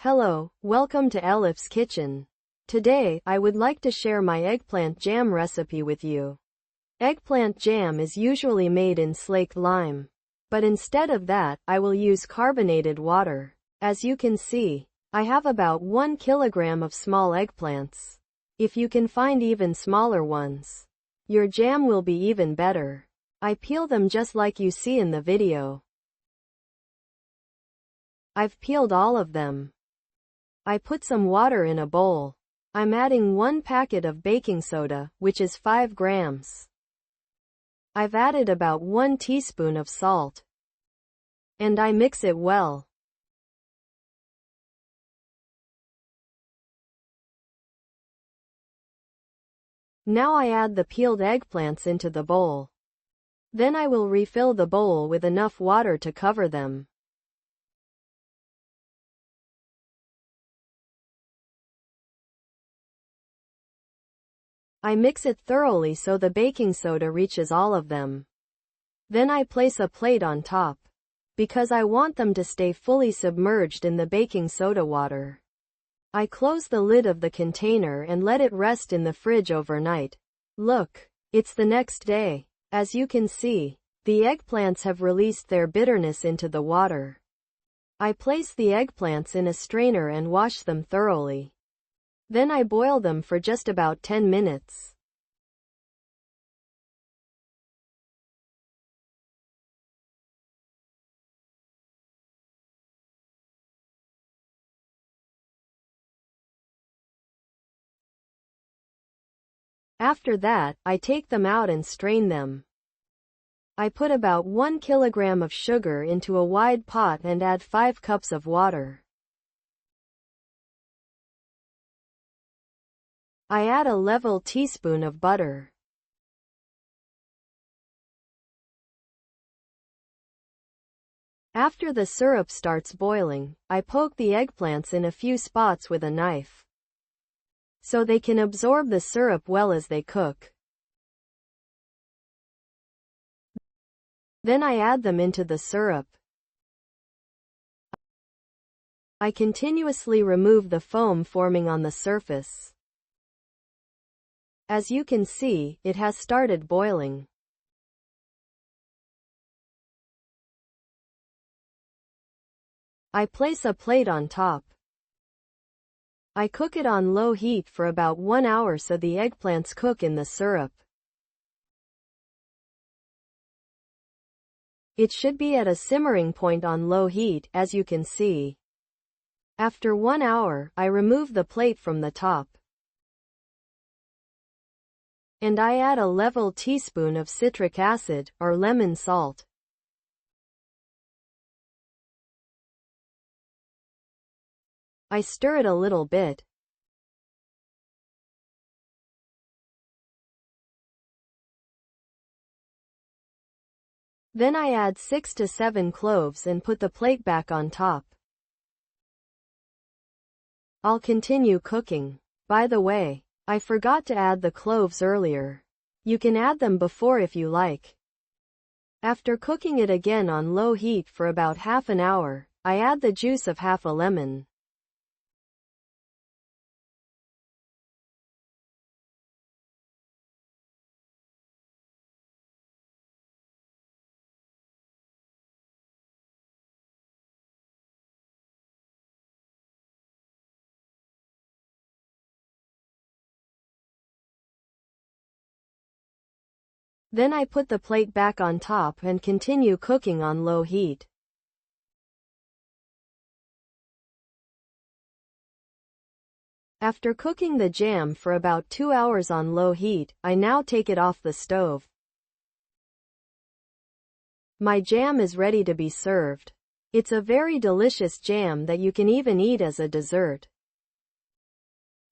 Hello, welcome to Elif's kitchen. Today, I would like to share my eggplant jam recipe with you. Eggplant jam is usually made in slaked lime. But instead of that, I will use carbonated water. As you can see, I have about 1 kilogram of small eggplants. If you can find even smaller ones, your jam will be even better. I peel them just like you see in the video. I've peeled all of them. I put some water in a bowl. I'm adding 1 packet of baking soda, which is 5 grams. I've added about 1 teaspoon of salt. And I mix it well. Now I add the peeled eggplants into the bowl. Then I will refill the bowl with enough water to cover them. I mix it thoroughly so the baking soda reaches all of them. Then I place a plate on top, because I want them to stay fully submerged in the baking soda water. I close the lid of the container and let it rest in the fridge overnight. Look, it's the next day. As you can see, the eggplants have released their bitterness into the water. I place the eggplants in a strainer and wash them thoroughly. Then I boil them for just about 10 minutes. After that, I take them out and strain them. I put about 1 kilogram of sugar into a wide pot and add 5 cups of water. I add a level teaspoon of butter. After the syrup starts boiling, I poke the eggplants in a few spots with a knife, so they can absorb the syrup well as they cook. Then I add them into the syrup. I continuously remove the foam forming on the surface. As you can see, it has started boiling. I place a plate on top. I cook it on low heat for about 1 hour so the eggplants cook in the syrup. It should be at a simmering point on low heat, as you can see. After 1 hour, I remove the plate from the top. And I add a level teaspoon of citric acid, or lemon salt. I stir it a little bit. Then I add 6 to 7 cloves and put the plate back on top. I'll continue cooking. By the way, I forgot to add the cloves earlier. You can add them before if you like. After cooking it again on low heat for about half an hour, I add the juice of half a lemon. Then I put the plate back on top and continue cooking on low heat. After cooking the jam for about 2 hours on low heat, I now take it off the stove. My jam is ready to be served. It's a very delicious jam that you can even eat as a dessert.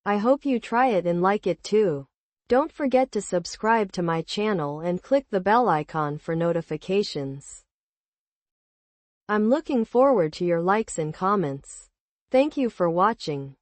I hope you try it and like it too. Don't forget to subscribe to my channel and click the bell icon for notifications. I'm looking forward to your likes and comments. Thank you for watching.